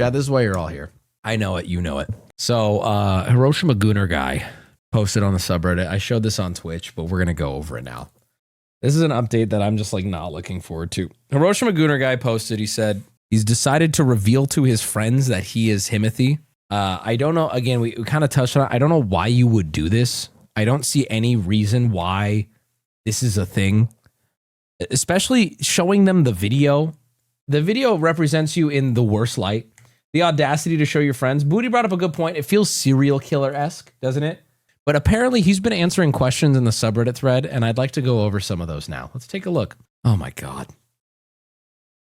Chad, this is why you're all here. I know it. You know it. So Hiroshima Gooner guy posted on the subreddit. I showed this on Twitch, but we're going to go over it now. This is an update that I'm just like not looking forward to. Hiroshima Gooner guy posted, he said he's decided to reveal to his friends that he is Himothy. I don't know. Again, we kind of touched on it. I don't know why you would do this. I don't see any reason why this is a thing, especially showing them the video. The video represents you in the worst light. The audacity to show your friends. Booty brought up a good point. It feels serial killer-esque, doesn't it? But apparently he's been answering questions in the subreddit thread, and I'd like to go over some of those now. Let's take a look. Oh my God.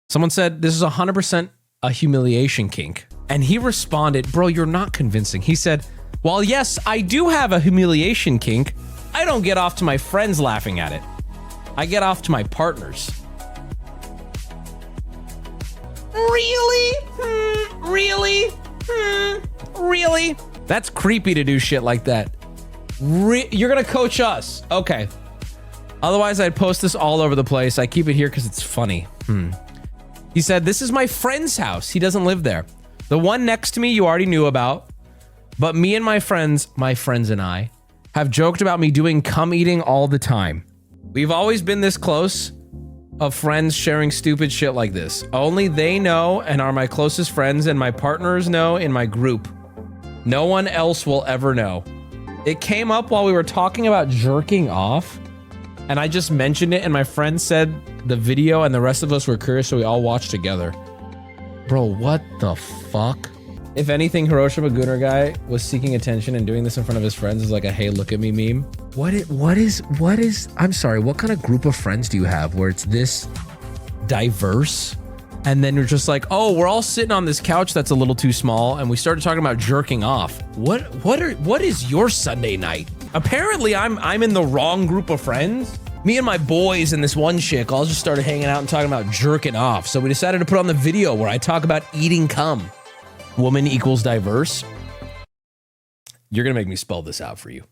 Someone said, this is 100% a humiliation kink. And he responded, bro, you're not convincing. He said, while yes, I do have a humiliation kink, I don't get off to my friends laughing at it. I get off to my partners. Really? Really? Really? That's creepy to do shit like that. You're gonna coach us. Okay. Otherwise, I'd post this all over the place. I keep it here because it's funny. He said, this is my friend's house. He doesn't live there. The one next to me you already knew about. But me and my friends and I, have joked about me doing cum eating all the time. We've always been this close of friends sharing stupid shit like this. Only they know and are my closest friends, and my partners know in my group. No one else will ever know. It came up while we were talking about jerking off, and I just mentioned it, and my friend said the video, and the rest of us were curious, so we all watched together. Bro, what the fuck? If anything, Hiroshima Gooner guy was seeking attention and doing this in front of his friends is like a hey, look at me meme. What is, I'm sorry, what kind of group of friends do you have where it's this diverse? And then you're just like, oh, we're all sitting on this couch that's a little too small, and we started talking about jerking off. What is your Sunday night? Apparently I'm in the wrong group of friends. Me and my boys and this one chick all just started hanging out and talking about jerking off. So we decided to put on the video where I talk about eating cum. Woman equals diverse. You're gonna make me spell this out for you.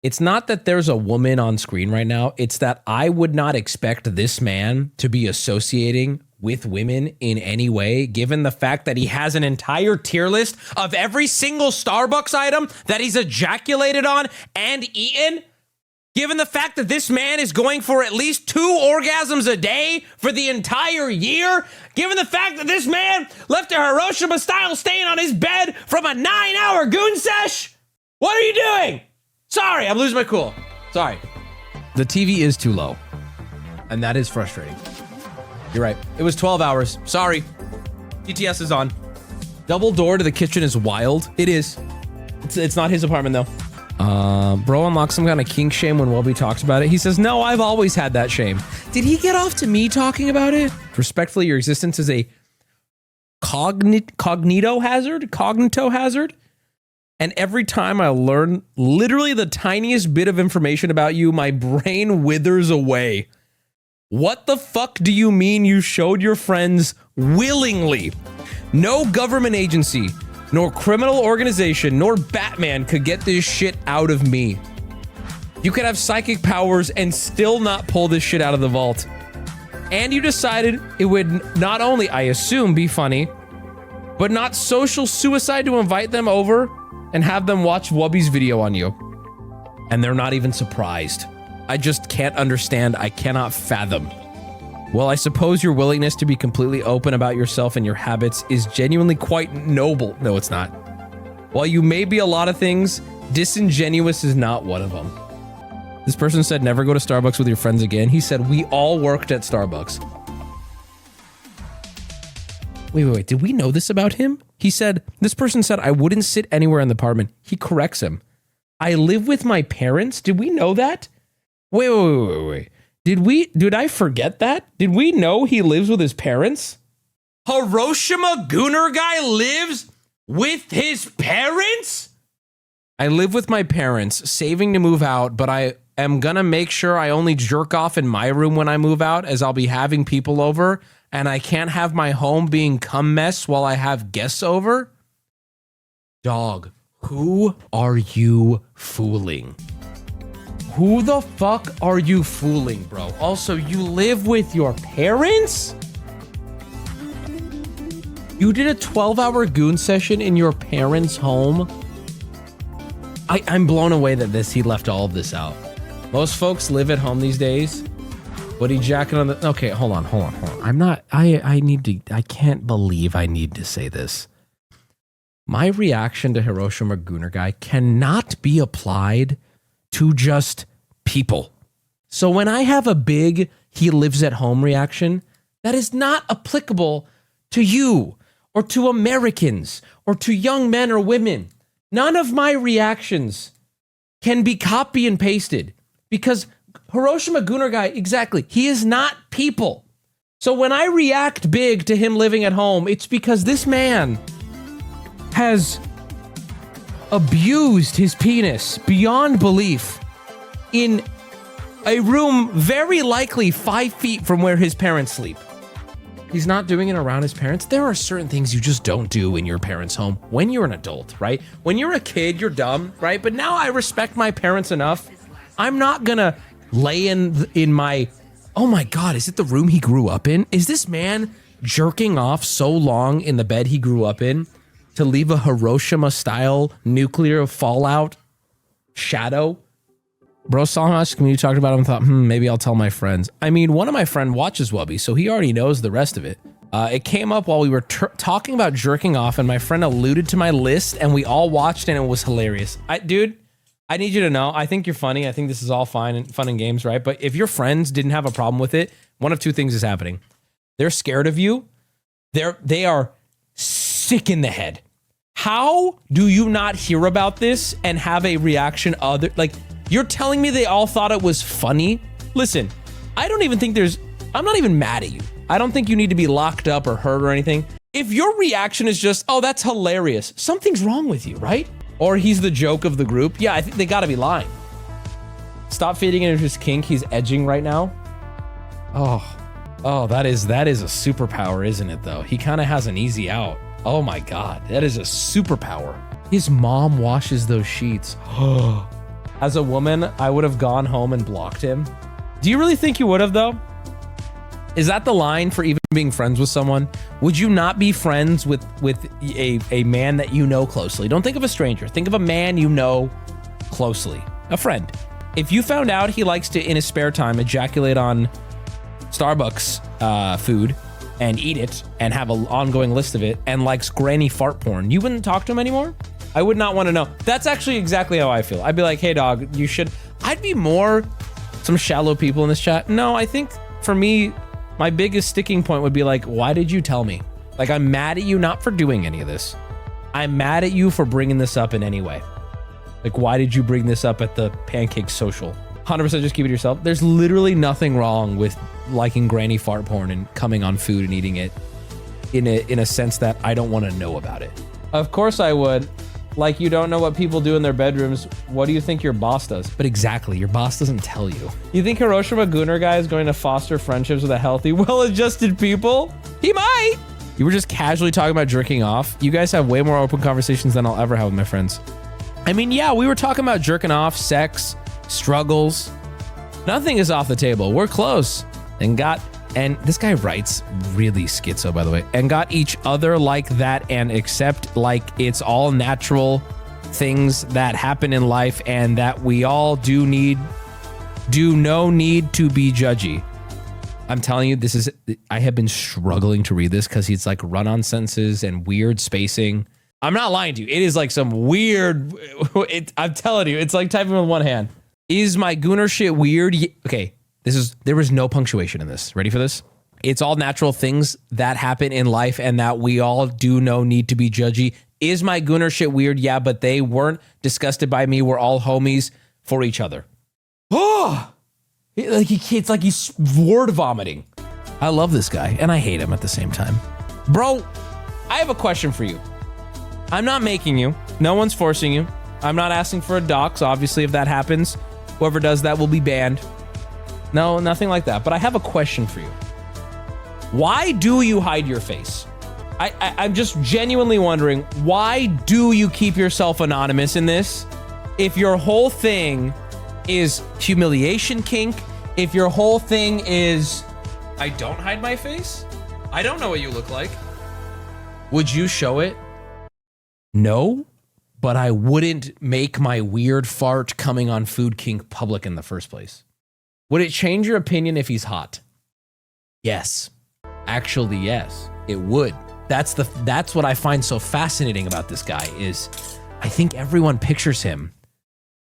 It's not that there's a woman on screen right now. It's that I would not expect this man to be associating with women in any way, given the fact that he has an entire tier list of every single Starbucks item that he's ejaculated on and eaten. Given the fact that this man is going for at least 2 orgasms a day for the entire year. Given the fact that this man left a Hiroshima style stain on his bed from a 9-hour goon sesh. What are you doing? Sorry, I'm losing my cool. Sorry. The TV is too low. And that is frustrating. You're right. It was 12 hours. Sorry. TTS is on. Double door to the kitchen is wild. It is. It's not his apartment though. Bro unlocks some kind of kink shame when Wubby talks about it. He says, no, I've always had that shame. Did he get off to me talking about it? Respectfully, your existence is a cognito hazard. And every time I learn literally the tiniest bit of information about you, my brain withers away. What the fuck do you mean you showed your friends willingly? No government agency, nor criminal organization, nor Batman could get this shit out of me. You could have psychic powers and still not pull this shit out of the vault. And you decided it would not only, I assume, be funny, but not social suicide to invite them over and have them watch Wubby's video on you. And they're not even surprised. I just can't understand. I cannot fathom. Well, I suppose your willingness to be completely open about yourself and your habits is genuinely quite noble. No, it's not. While you may be a lot of things, disingenuous is not one of them. This person said, never go to Starbucks with your friends again. He said, we all worked at Starbucks. Wait. Did we know this about him? He said, this person said, I wouldn't sit anywhere in the apartment. He corrects him. I live with my parents? Did we know that? Wait. Did I forget that? Did we know he lives with his parents? Hiroshima Gooner guy lives with his parents? I live with my parents, saving to move out, but I am gonna make sure I only jerk off in my room when I move out, as I'll be having people over, and I can't have my home being cum mess while I have guests over? Dog, who are you fooling? Who the fuck are you fooling, bro? Also, you live with your parents? You did a 12-hour goon session in your parents' home? I'm blown away that he left all of this out. Most folks live at home these days. What he jacking on the... Okay, hold on. I'm not... I can't believe I need to say this. My reaction to Hiroshima Gooner Guy cannot be applied to just people. So when I have a big he lives at home reaction, that is not applicable to you or to Americans or to young men or women. None of my reactions can be copy and pasted because Hiroshima Gooner Guy, exactly, he is not people. So when I react big to him living at home, it's because this man has abused his penis beyond belief in a room very likely 5 feet from where his parents sleep. He's not doing it around his parents. There are certain things you just don't do in your parents' home when you're an adult, right? When you're a kid, you're dumb, right? But now I respect my parents enough. I'm not gonna lay in my, oh my God, is it the room he grew up in? Is this man jerking off so long in the bed he grew up in to leave a Hiroshima-style nuclear fallout shadow? Bro saw how much community talked about him and thought, maybe I'll tell my friends. I mean, one of my friends watches Wubby, so he already knows the rest of it. It came up while we were talking about jerking off, and my friend alluded to my list, and we all watched, and it was hilarious. Dude, I need you to know, I think you're funny. I think this is all fun and games, right? But if your friends didn't have a problem with it, one of two things is happening. They're scared of you. They are sick in the head. How do you not hear about this and have a reaction other, like, you're telling me they all thought it was funny? Listen, I don't even think I'm not even mad at you. I don't think you need to be locked up or hurt or anything. If your reaction is just, oh, that's hilarious, something's wrong with you, right? Or he's the joke of the group. Yeah, I think they gotta be lying. Stop feeding into his kink. He's edging right now. Oh, that is a superpower, isn't it though? He kind of has an easy out. Oh my God, that is a superpower. His mom washes those sheets. As a woman, I would have gone home and blocked him. Do you really think you would have though? Is that the line for even being friends with someone? Would you not be friends with a man that you know closely? Don't think of a stranger. Think of a man you know closely. A friend. If you found out he likes to, in his spare time, ejaculate on Starbucks food and eat it and have an ongoing list of it and likes granny fart porn, you wouldn't talk to him anymore? I would not want to know. That's actually exactly how I feel. I'd be like, hey dog, you should. I'd be more some shallow people in this chat. No, I think for me, my biggest sticking point would be like, why did you tell me? Like, I'm mad at you not for doing any of this. I'm mad at you for bringing this up in any way. Like, why did you bring this up at the pancake social? 100% just keep it to yourself. There's literally nothing wrong with liking granny fart porn and coming on food and eating it in a sense that I don't want to know about it. Of course I would. Like, you don't know what people do in their bedrooms. What do you think your boss does? But exactly, your boss doesn't tell you. You think Hiroshima Gooner Guy is going to foster friendships with a healthy, well-adjusted people? He might. You were just casually talking about jerking off. You guys have way more open conversations than I'll ever have with my friends. I mean, yeah, we were talking about jerking off, sex, struggles. Nothing is off the table. We're close. And this guy writes really schizo, by the way, and got each other like that and accept like it's all natural things that happen in life and that we all do no need to be judgy. I'm telling you, I have been struggling to read this because he's like run-on sentences and weird spacing. I'm not lying to you. It is like some weird, I'm telling you, it's like typing with one hand. Is my gooner shit weird? Okay. There was no punctuation in this. Ready for this? It's all natural things that happen in life and that we all do no need to be judgy. Is my gooner shit weird? Yeah, but they weren't disgusted by me. We're all homies for each other. Oh, it's like he's word vomiting. I love this guy and I hate him at the same time. Bro, I have a question for you. I'm not making you. No one's forcing you. I'm not asking for a dox. Obviously, if that happens, whoever does that will be banned. No, nothing like that. But I have a question for you. Why do you hide your face? I'm just genuinely wondering, why do you keep yourself anonymous in this? If your whole thing is humiliation kink, if your whole thing is, I don't hide my face? I don't know what you look like. Would you show it? No, but I wouldn't make my weird fart coming on Food King public in the first place. Would it change your opinion if he's hot? Yes. Actually, yes, it would. That's what I find so fascinating about this guy is I think everyone pictures him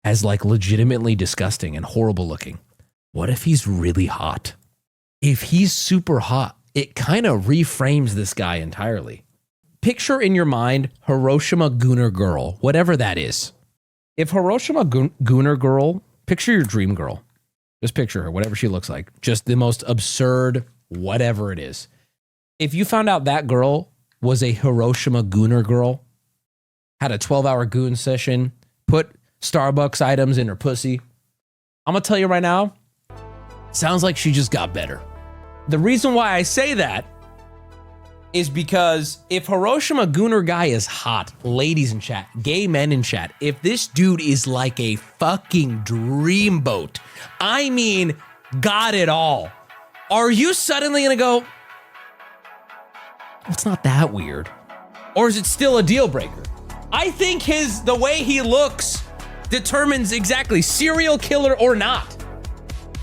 as like legitimately disgusting and horrible looking. What if he's really hot? If he's super hot, it kind of reframes this guy entirely. Picture in your mind Hiroshima Gooner Girl, whatever that is. If Hiroshima Gooner Girl, picture your dream girl. Just picture her, whatever she looks like. Just the most absurd, whatever it is. If you found out that girl was a Hiroshima Gooner Girl, had a 12-hour goon session, put Starbucks items in her pussy, I'm going to tell you right now, sounds like she just got better. The reason why I say that is because if Hiroshima Gooner guy is hot, ladies in chat, gay men in chat, if this dude is like a fucking dreamboat, I mean, got it all, are you suddenly gonna go, it's not that weird? Or is it still a deal breaker? I think the way he looks determines exactly serial killer or not.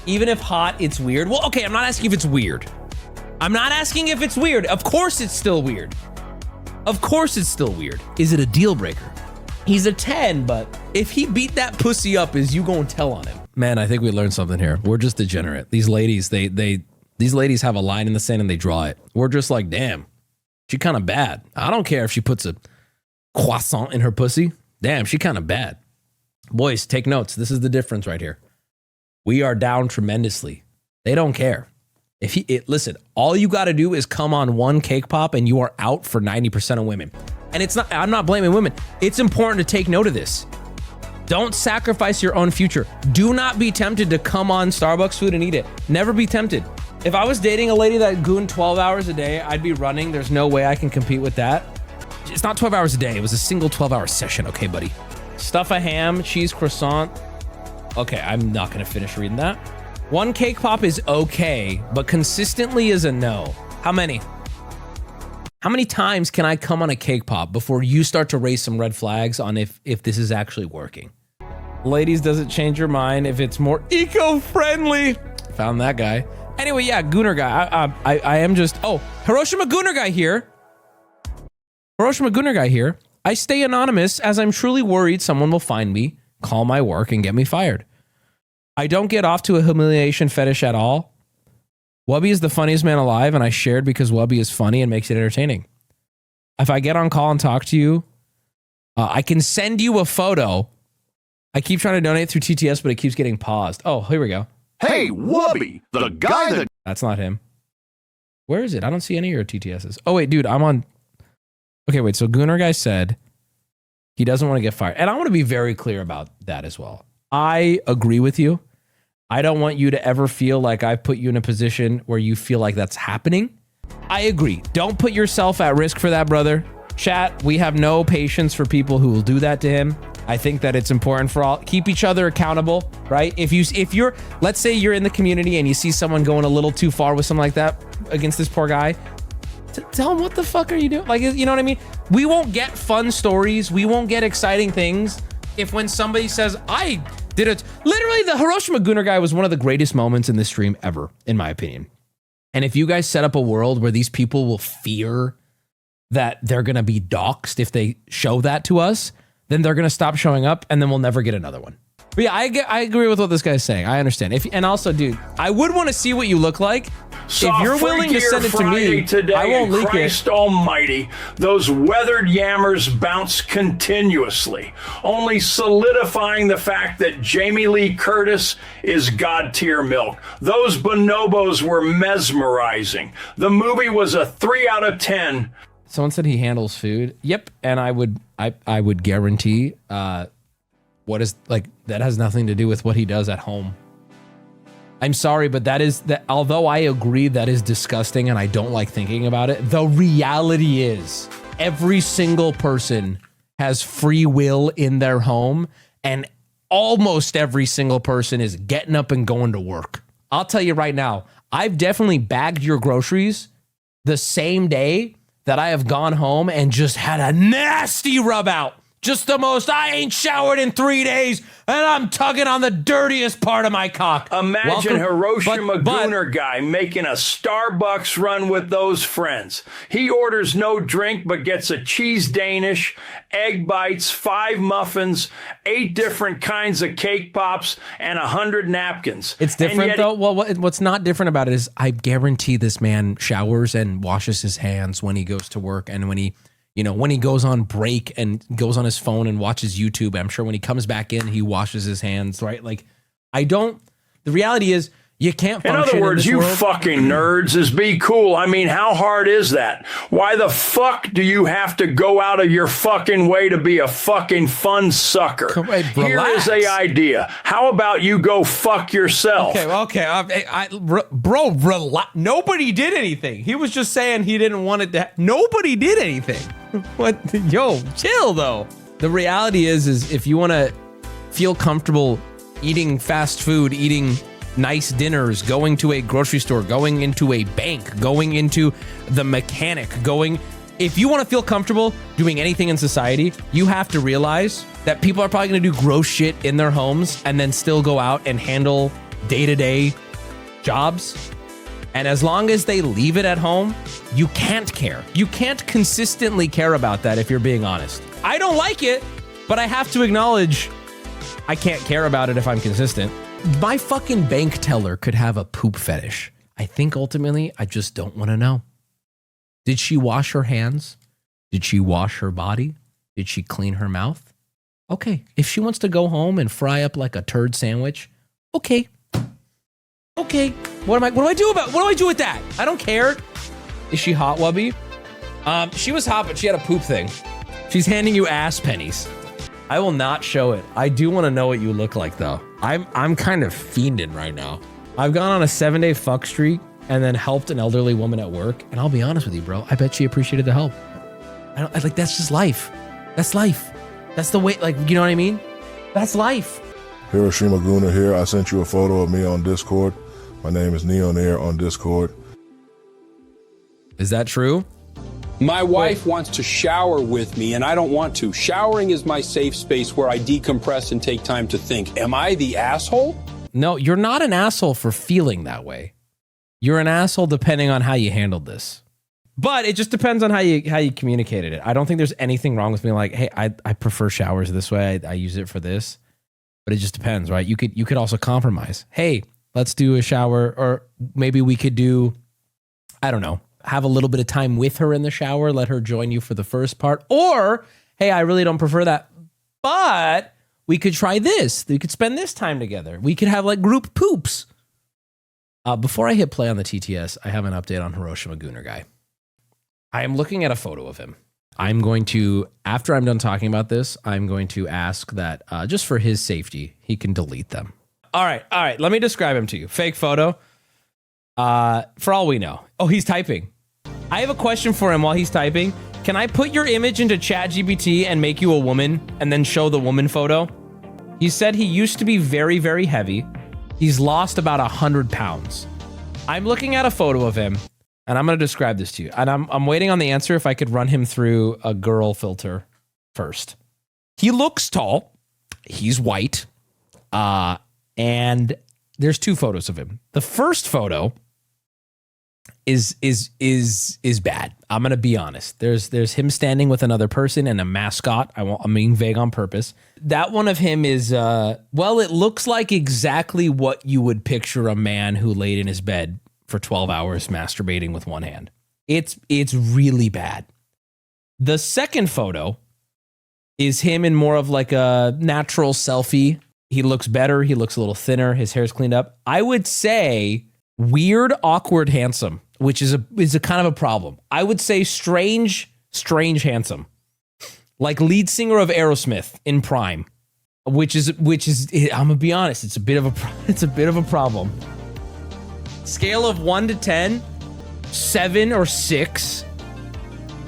Even if hot, it's weird. Well, okay, I'm not asking if it's weird. I'm not asking if it's weird. Of course it's still weird. Of course it's still weird. Is it a deal breaker? He's a 10, but if he beat that pussy up, is you gonna tell on him? Man, I think we learned something here. We're just degenerate. These ladies, these ladies have a line in the sand and they draw it. We're just like, damn, she kind of bad. I don't care if she puts a croissant in her pussy. Damn, she kind of bad. Boys, take notes. This is the difference right here. We are down tremendously. They don't care. Listen, all you got to do is come on one cake pop and you are out for 90% of women. And I'm not blaming women. It's important to take note of this. Don't sacrifice your own future. Do not be tempted to come on Starbucks food and eat it. Never be tempted. If I was dating a lady that gooned 12 hours a day, I'd be running. There's no way I can compete with that. It's not 12 hours a day. It was a single 12-hour session. Okay, buddy. Stuff a ham, cheese croissant. Okay, I'm not going to finish reading that. One cake pop is okay, but consistently is a no. How many? How many times can I come on a cake pop before you start to raise some red flags on if this is actually working? Ladies, does it change your mind if it's more eco-friendly? Found that guy. Anyway, yeah, Gooner guy. I am just... Oh, Hiroshima Gooner guy here. Hiroshima Gooner guy here. I stay anonymous as I'm truly worried someone will find me, call my work, and get me fired. I don't get off to a humiliation fetish at all. Wubby is the funniest man alive, and I shared because Wubby is funny and makes it entertaining. If I get on call and talk to you, I can send you a photo. I keep trying to donate through TTS, but it keeps getting paused. Oh, here we go. Hey, Wubby, the guy that... That's not him. Where is it? I don't see any of your TTSs. Oh, wait, dude, I'm on... Okay, wait, so Gooner guy said he doesn't want to get fired. And I want to be very clear about that as well. I agree with you. I don't want you to ever feel like I've put you in a position where you feel like that's happening. I agree. Don't put yourself at risk for that, brother. Chat, we have no patience for people who will do that to him. I think that it's important for all, keep each other accountable, right? If you're, let's say you're in the community and you see someone going a little too far with something like that against this poor guy, tell him, what the fuck are you doing? Like, you know what I mean? We won't get fun stories. We won't get exciting things if when somebody says, I did it. Literally, the Hiroshima Gooner guy was one of the greatest moments in this stream ever, in my opinion. And if you guys set up a world where these people will fear that they're going to be doxxed if they show that to us, then they're going to stop showing up and then we'll never get another one. But yeah, I agree with what this guy's saying. I understand. And also, dude, I would want to see what you look like. If you're willing to send it to me, today, I won't leak Christ it. Almighty, those weathered yammers bounce continuously, only solidifying the fact that Jamie Lee Curtis is God-tier milk. Those bonobos were mesmerizing. The movie was a 3 out of 10. Someone said he handles food. Yep, and I would guarantee what is like that has nothing to do with what he does at home. I'm sorry, but although I agree that is disgusting and I don't like thinking about it, the reality is every single person has free will in their home and almost every single person is getting up and going to work. I'll tell you right now, I've definitely bagged your groceries the same day that I have gone home and just had a nasty rub out. Just the most, I ain't showered in 3 days, and I'm tugging on the dirtiest part of my cock. Imagine Hiroshima Gooner guy making a Starbucks run with those friends. He orders no drink but gets a cheese Danish, egg bites, 5 muffins, 8 different kinds of cake pops, and 100 napkins. It's different though. Well, what's not different about it is I guarantee this man showers and washes his hands when he goes to work and when he... when he goes on break and goes on his phone and watches YouTube, I'm sure when he comes back in, he washes his hands, right? Like, the reality is you can't function in other words, in this you world. fucking nerds is be cool. I mean, how hard is that? Why the fuck do you have to go out of your fucking way to be a fucking fun sucker? Here is a idea. How about you go fuck yourself? Okay. Bro, relax. Nobody did anything. He was just saying he didn't want it to. Nobody did anything. What? Yo, chill though. The reality is if you want to feel comfortable eating fast food, eating nice dinners, going to a grocery store, going into a bank, going into the mechanic, if you want to feel comfortable doing anything in society, you have to realize that people are probably going to do gross shit in their homes and then still go out and handle day-to-day jobs. And as long as they leave it at home, you can't care. You can't consistently care about that if you're being honest. I don't like it, but I have to acknowledge I can't care about it if I'm consistent. My fucking bank teller could have a poop fetish. I think ultimately, I just don't want to know. Did she wash her hands? Did she wash her body? Did she clean her mouth? Okay. If she wants to go home and fry up like a turd sandwich, okay. Okay. What do I do with that? I don't care. Is she hot, Wubby? She was hot, but she had a poop thing. She's handing you ass pennies. I will not show it. I do want to know what you look like, though. I'm kind of fiending right now. I've gone on a 7-day fuck streak and then helped an elderly woman at work. And I'll be honest with you, bro. I bet she appreciated the help. That's just life. That's life. That's the way, you know what I mean? That's life. Hiroshima Gooner here. I sent you a photo of me on Discord. My name is Neon Air on Discord. Is that true? My wife wants to shower with me, and I don't want to. Showering is my safe space where I decompress and take time to think. Am I the asshole? No, you're not an asshole for feeling that way. You're an asshole depending on how you handled this. But it just depends on how you communicated it. I don't think there's anything wrong with being like, hey, I prefer showers this way. I use it for this. But it just depends, right? You could also compromise. Hey, let's do a shower, or maybe we could do, I don't know, have a little bit of time with her in the shower, let her join you for the first part. Or, hey, I really don't prefer that, but we could try this. We could spend this time together. We could have group poops. Before I hit play on the TTS, I have an update on Hiroshima Gooner guy. I am looking at a photo of him. I'm going to, after I'm done talking about this, I'm going to ask that just for his safety, he can delete them. All right. Let me describe him to you. Fake photo. For all we know. Oh, he's typing. I have a question for him while he's typing. Can I put your image into ChatGPT and make you a woman and then show the woman photo? He said he used to be very, very heavy. He's lost about 100 pounds. I'm looking at a photo of him and I'm going to describe this to you. And I'm waiting on the answer if I could run him through a girl filter first. He looks tall. He's white. And there's 2 photos of him. The first photo is bad. I'm gonna be honest. There's him standing with another person and a mascot. I'm being vague on purpose. That one of him is it looks like exactly what you would picture a man who laid in his bed for 12 hours masturbating with one hand. It's really bad. The second photo is him in more of a natural selfie. He looks better. He looks a little thinner. His hair's cleaned up. I would say weird, awkward, handsome, which is a kind of a problem. I would say strange, handsome, like lead singer of Aerosmith in prime, which is. I'm gonna be honest. It's a bit of a problem. Scale of 1 to 10, 7 or 6.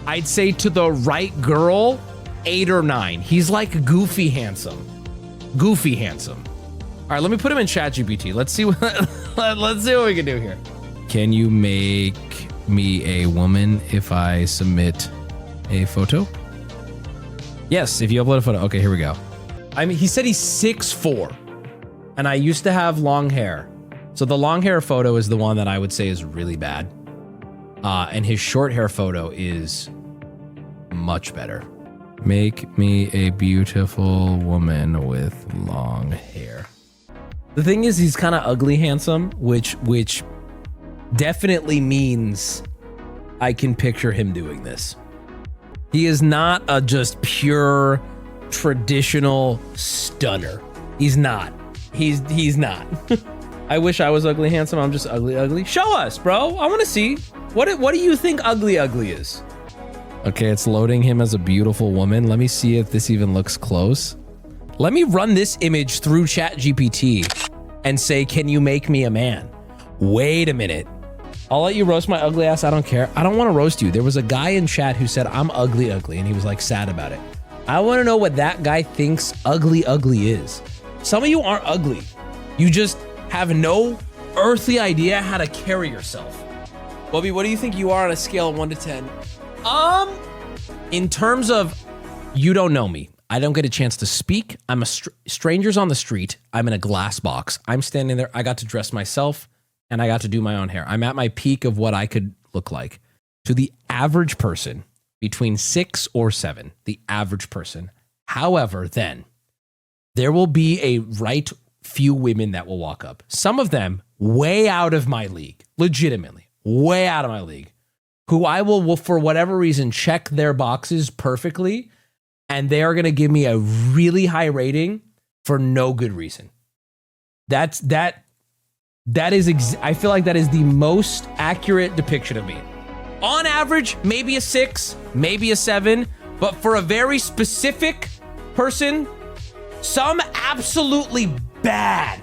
I'd say to the right girl, 8 or 9. He's goofy handsome. Goofy handsome. All right, let me put him in ChatGPT. Let's see what we can do here. Can you make me a woman if I submit a photo? Yes, if you upload a photo. Okay, here we go. I mean, he said he's 6'4", and I used to have long hair. So the long hair photo is the one that I would say is really bad. And his short hair photo is much better. Make me a beautiful woman with long hair. The thing is, he's kind of ugly handsome, which definitely means I can picture him doing this. He is not a just pure traditional stunner. He's not. He's not. I wish I was ugly handsome. I'm just ugly. Show us, bro. I want to see. What do you think ugly is? Okay, it's loading him as a beautiful woman. Let me see if this even looks close. Let me run this image through ChatGPT and say, can you make me a man? Wait a minute. I'll let you roast my ugly ass. I don't care. I don't want to roast you. There was a guy in chat who said, I'm ugly, and he was like sad about it. I want to know what that guy thinks ugly is. Some of you aren't ugly. You just have no earthly idea how to carry yourself. Wubby, what do you think you are on a scale of 1 to 10? In terms of, you don't know me. I don't get a chance to speak. I'm a stranger's on the street. I'm in a glass box. I'm standing there. I got to dress myself and I got to do my own hair. I'm at my peak of what I could look like. To the average person, between 6 or 7, the average person. However, then there will be a right few women that will walk up. Some of them way out of my league, legitimately way out of my league, who I will for whatever reason, check their boxes perfectly. And they are going to give me a really high rating for no good reason. I feel like that is the most accurate depiction of me. On average, maybe a 6, maybe a 7, but for a very specific person, some absolutely bad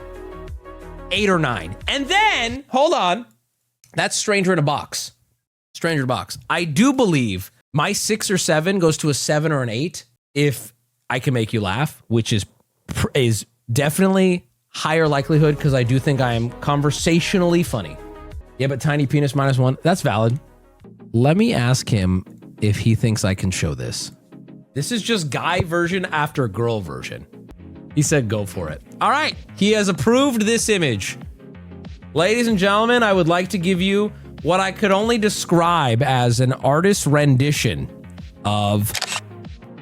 8 or 9. And then, hold on, that's stranger in a box. Stranger in a box. I do believe my 6 or 7 goes to a 7 or an 8 if I can make you laugh, which is definitely higher likelihood because I do think I am conversationally funny. Yeah, but tiny penis -1, that's valid. Let me ask him if he thinks I can show this. This is just guy version after girl version. He said go for it. All right, he has approved this image. Ladies and gentlemen, I would like to give you what I could only describe as an artist's rendition of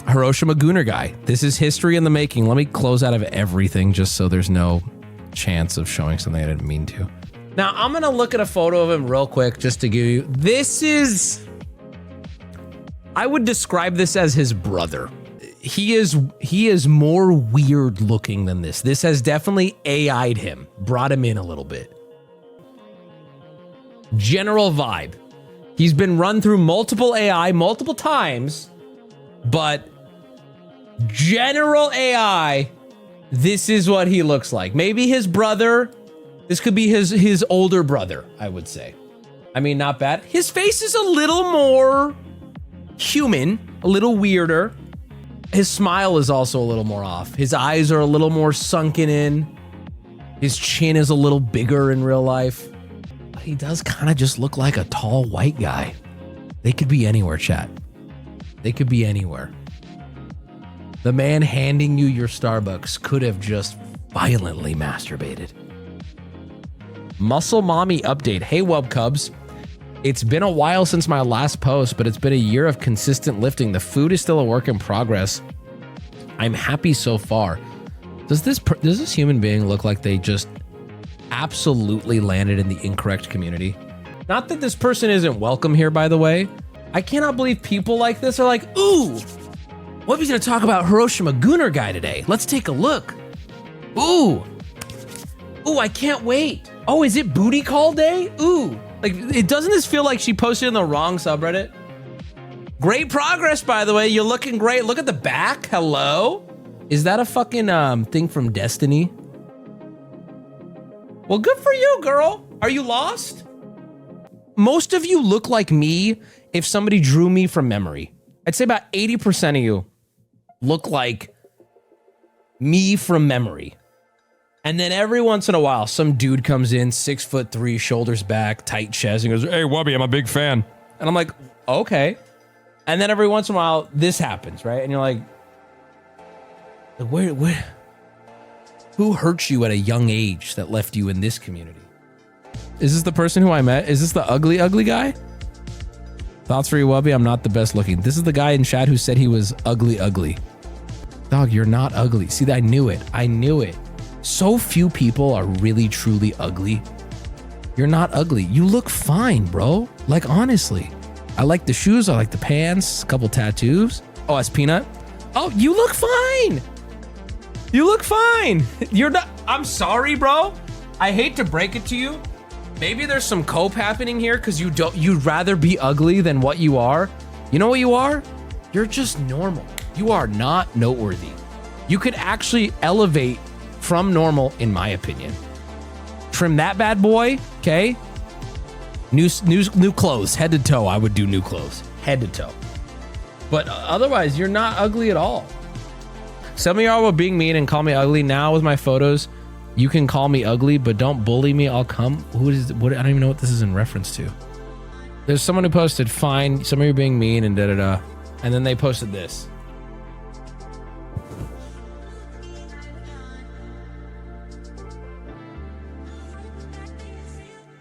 Hiroshima Gooner guy. This is history in the making. Let me close out of everything just so there's no chance of showing something I didn't mean to. Now, I'm going to look at a photo of him real quick just to give you... This is... I would describe this as his brother. He is more weird looking than this. This has definitely AI'd him, brought him in a little bit. General vibe. He's been run through multiple AI multiple times, but general AI, this is what he looks like. Maybe his brother. This could be his older brother, I would say. I mean, not bad. His face is a little more human, a little weirder. His smile is also a little more off. His eyes are a little more sunken in. His chin is a little bigger in real life. But he does kind of just look like a tall white guy. They could be anywhere, chat. They could be anywhere. The man handing you your Starbucks could have just violently masturbated. Muscle Mommy update. Hey, Wub Cubs. It's been a while since my last post, but it's been a year of consistent lifting. The food is still a work in progress. I'm happy so far. Does this human being look like they just absolutely landed in the incorrect community? Not that this person isn't welcome here, by the way. I cannot believe people like this are like, ooh, Wubby's gonna talk about Hiroshima Gooner guy today. Let's take a look. Ooh, I can't wait. Oh, is it booty call day? Ooh, like, doesn't this feel like she posted in the wrong subreddit? Great progress, by the way. You're looking great. Look at the back. Hello? Is that a fucking thing from Destiny? Well, good for you, girl. Are you lost? Most of you look like me if somebody drew me from memory. I'd say about 80% of you look like me from memory. And then every once in a while, some dude comes in, 6'3", shoulders back, tight chest, and goes, "Hey, Wubby, I'm a big fan." And I'm like, okay. And then every once in a while, this happens, right? And you're like, where, who hurt you at a young age that left you in this community? Is this the person who I met? Is this the ugly guy? Thoughts for you, Wubby? I'm not the best looking. This is the guy in chat who said he was ugly. Dog, you're not ugly. See, I knew it. I knew it. So few people are really, truly ugly. You're not ugly. You look fine, bro. Like, honestly. I like the shoes. I like the pants. A couple tattoos. Oh, that's Peanut. Oh, you look fine. You look fine. You're not. I'm sorry, bro. I hate to break it to you. Maybe there's some cope happening here because you'd rather be ugly than what you are. You know what you are? You're just normal. You are not noteworthy. You could actually elevate from normal, in my opinion. Trim that bad boy, okay? New clothes, head to toe. I would do new clothes, head to toe. But otherwise, you're not ugly at all. Some of y'all were being mean and call me ugly. Now with my photos, you can call me ugly, but don't bully me. I'll come. What? I don't even know what this is in reference to. There's someone who posted, "Fine, some of you are being mean," and da-da-da. And then they posted this.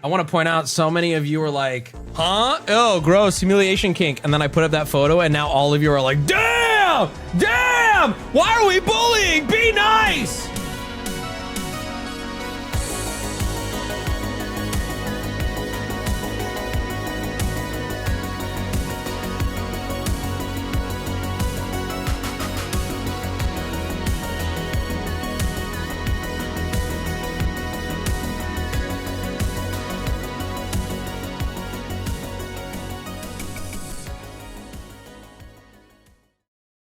I want to point out so many of you are like, huh? Oh, gross, humiliation kink. And then I put up that photo and now all of you are like, damn, why are we bullying? Be nice.